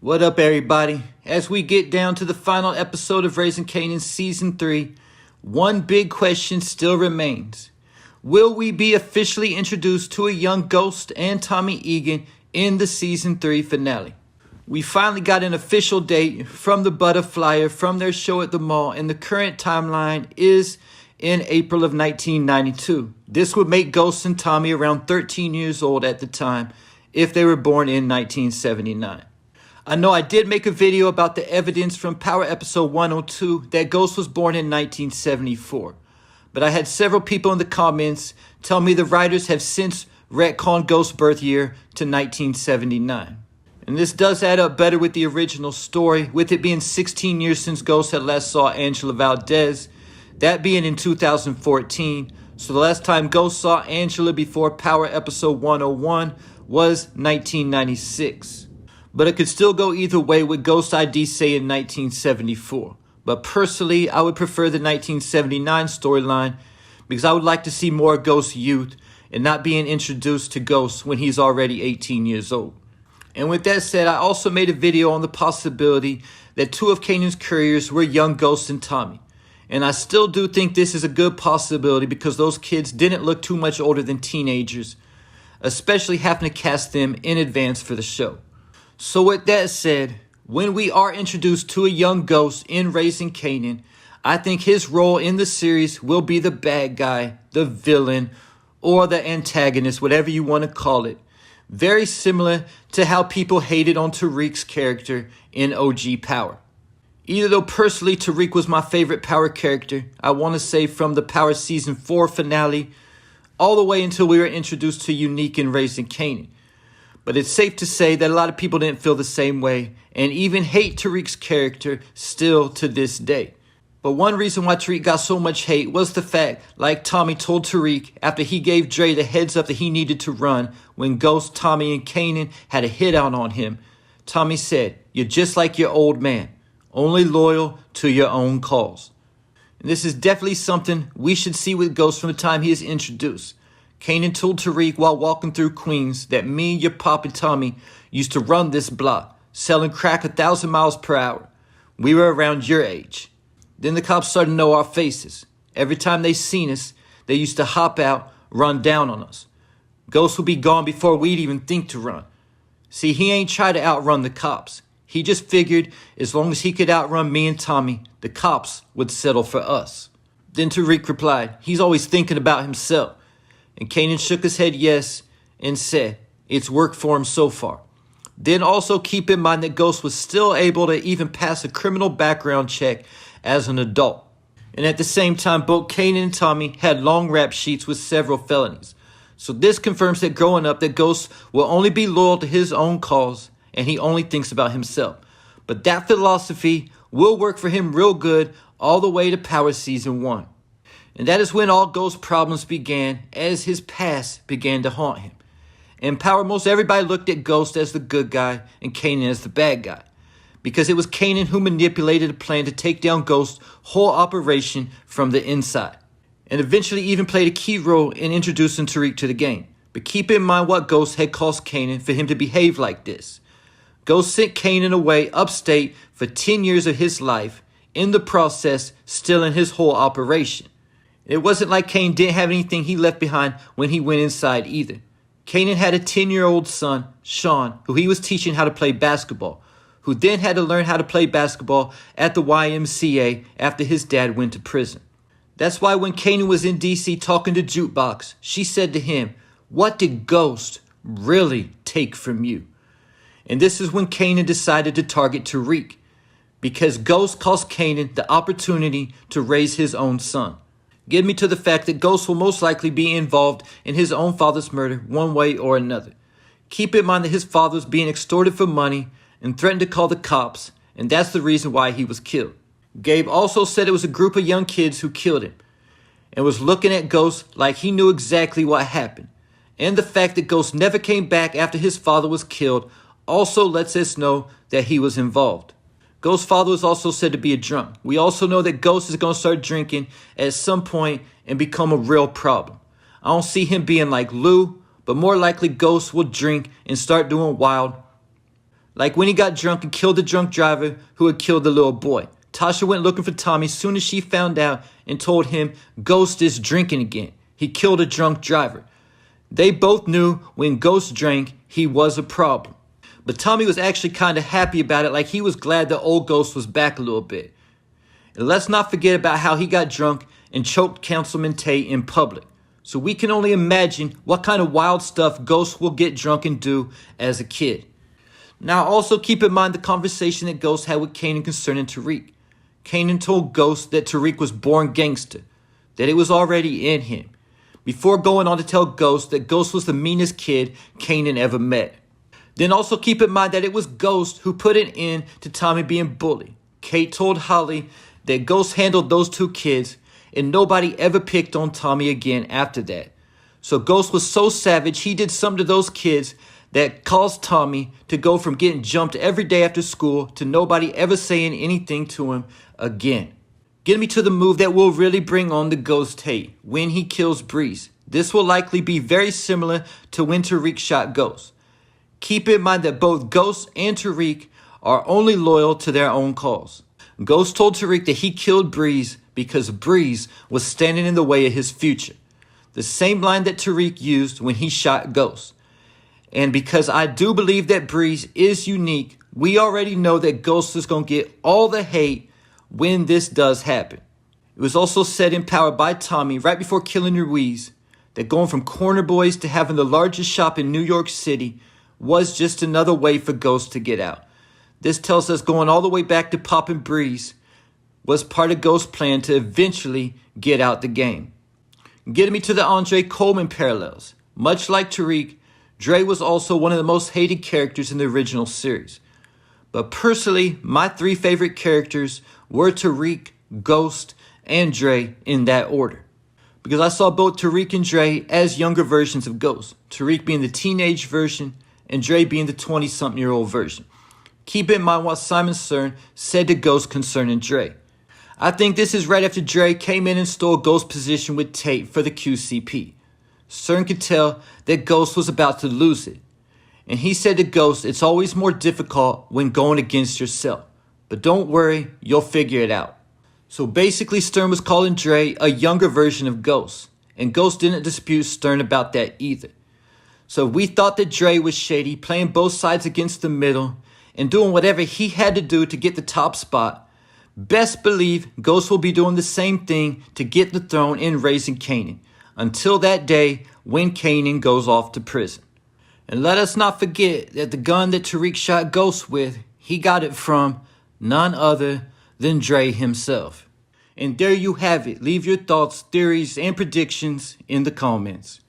What up, everybody? As we get down to the final episode of Raising Kanan Season 3, one big question still remains. Will we be officially introduced to a young Ghost and Tommy Egan in the Season 3 finale? We finally got an official date from the Butterflyer from their show at the mall, and the current timeline is in April of 1992. This would make Ghost and Tommy around 13 years old at the time if they were born in 1979. I know I did make a video about the evidence from Power Episode 102 that Ghost was born in 1974. But I had several people in the comments tell me the writers have since retconned Ghost's birth year to 1979. And this does add up better with the original story, with it being 16 years since Ghost had last saw Angela Valdez, that being in 2014. So the last time Ghost saw Angela before Power Episode 101 was 1996. But it could still go either way with Ghost ID saying 1974. But personally, I would prefer the 1979 storyline because I would like to see more Ghost's youth and not being introduced to Ghost when he's already 18 years old. And with that said, I also made a video on the possibility that two of Kanan's couriers were young Ghost and Tommy. And I still do think this is a good possibility because those kids didn't look too much older than teenagers, especially having to cast them in advance for the show. So with that said, when we are introduced to a young Ghost in Raising Kanan, I think his role in the series will be the bad guy, the villain, or the antagonist, whatever you want to call it. Very similar to how people hated on Tariq's character in OG Power. Even though personally Tariq was my favorite Power character, I want to say from the Power Season 4 finale all the way until we were introduced to Unique in Raising Kanan. But it's safe to say that a lot of people didn't feel the same way and even hate Tariq's character still to this day. But one reason why Tariq got so much hate was the fact, like Tommy told Tariq after he gave Dre the heads up that he needed to run when Ghost, Tommy, and Kanan had a hit out on him. Tommy said, "You're just like your old man, only loyal to your own cause." And this is definitely something we should see with Ghost from the time he is introduced. Kanan told Tariq while walking through Queens that me, your pop, and Tommy used to run this block, selling crack 1,000 miles per hour. We were around your age. Then the cops started to know our faces. Every time they seen us, they used to hop out, run down on us. Ghost would be gone before we'd even think to run. See, he ain't tried to outrun the cops. He just figured as long as he could outrun me and Tommy, the cops would settle for us. Then Tariq replied, "He's always thinking about himself." And Kanan shook his head yes and said, "It's worked for him so far." Then also keep in mind that Ghost was still able to even pass a criminal background check as an adult. And at the same time, both Kanan and Tommy had long rap sheets with several felonies. So this confirms that growing up, that Ghost will only be loyal to his own cause and he only thinks about himself. But that philosophy will work for him real good all the way to Power Season 1. And that is when all Ghost's problems began, as his past began to haunt him. In Power, most everybody looked at Ghost as the good guy and Kanan as the bad guy, because it was Kanan who manipulated a plan to take down Ghost's whole operation from the inside, and eventually even played a key role in introducing Tariq to the game. But keep in mind what Ghost had cost Kanan for him to behave like this. Ghost sent Kanan away upstate for 10 years of his life, in the process stealing his whole operation. It wasn't like Kanan didn't have anything he left behind when he went inside either. Kanan had a 10-year-old son, Sean, who he was teaching how to play basketball, who then had to learn how to play basketball at the YMCA after his dad went to prison. That's why when Kanan was in DC talking to Jukebox, she said to him, "What did Ghost really take from you?" And this is when Kanan decided to target Tariq, because Ghost cost Kanan the opportunity to raise his own son. Get me to the fact that Ghost will most likely be involved in his own father's murder one way or another. Keep in mind that his father was being extorted for money and threatened to call the cops, and that's the reason why he was killed. Gabe also said it was a group of young kids who killed him, and was looking at Ghost like he knew exactly what happened. And the fact that Ghost never came back after his father was killed also lets us know that he was involved. Ghost's father was also said to be a drunk. We also know that Ghost is going to start drinking at some point and become a real problem. I don't see him being like Lou, but more likely Ghost will drink and start doing wild Like when he got drunk and killed the drunk driver who had killed the little boy. Tasha went looking for Tommy soon as she found out and told him Ghost is drinking again. He killed a drunk driver. They both knew when Ghost drank, he was a problem. But Tommy was actually kind of happy about it, like he was glad the old Ghost was back a little bit. And let's not forget about how he got drunk and choked Councilman Tate in public. So we can only imagine what kind of wild stuff Ghost will get drunk and do as a kid. Now also keep in mind the conversation that Ghost had with Kanan concerning Tariq. Kanan told Ghost that Tariq was born gangster, that it was already in him, before going on to tell Ghost that Ghost was the meanest kid Kanan ever met. Then also keep in mind that it was Ghost who put an end to Tommy being bullied. Kate told Holly that Ghost handled those two kids and nobody ever picked on Tommy again after that. So Ghost was so savage he did something to those kids that caused Tommy to go from getting jumped every day after school to nobody ever saying anything to him again. Getting me to the move that will really bring on the Ghost hate, when he kills Breeze. This will likely be very similar to when Tariq shot Ghost. Keep in mind that both Ghost and Tariq are only loyal to their own cause. Ghost told Tariq that he killed Breeze because Breeze was standing in the way of his future. The same line that Tariq used when he shot Ghost. And because I do believe that Breeze is unique, we already know that Ghost is going to get all the hate when this does happen. It was also said in Power by Tommy right before killing Ruiz that going from corner boys to having the largest shop in New York City was just another way for Ghost to get out. This tells us going all the way back to Pop and Breeze was part of Ghost's plan to eventually get out the game. Getting me to the Andre Coleman parallels. Much like Tariq, Dre was also one of the most hated characters in the original series. But personally, my three favorite characters were Tariq, Ghost, and Dre in that order. Because I saw both Tariq and Dre as younger versions of Ghost. Tariq being the teenage version and Dre being the 20-something-year-old version. Keep in mind what Simon Cern said to Ghost concerning Dre. I think this is right after Dre came in and stole Ghost's position with Tate for the QCP. Cern could tell that Ghost was about to lose it. And he said to Ghost, it's always more difficult when going against yourself. But don't worry, you'll figure it out. So basically Stern was calling Dre a younger version of Ghost. And Ghost didn't dispute Stern about that either. So we thought that Dre was shady, playing both sides against the middle and doing whatever he had to do to get the top spot. Best believe Ghost will be doing the same thing to get the throne in Raising Kanan. Until that day when Kanan goes off to prison. And let us not forget that the gun that Tariq shot Ghost with, he got it from none other than Dre himself. And there you have it. Leave your thoughts, theories, and predictions in the comments.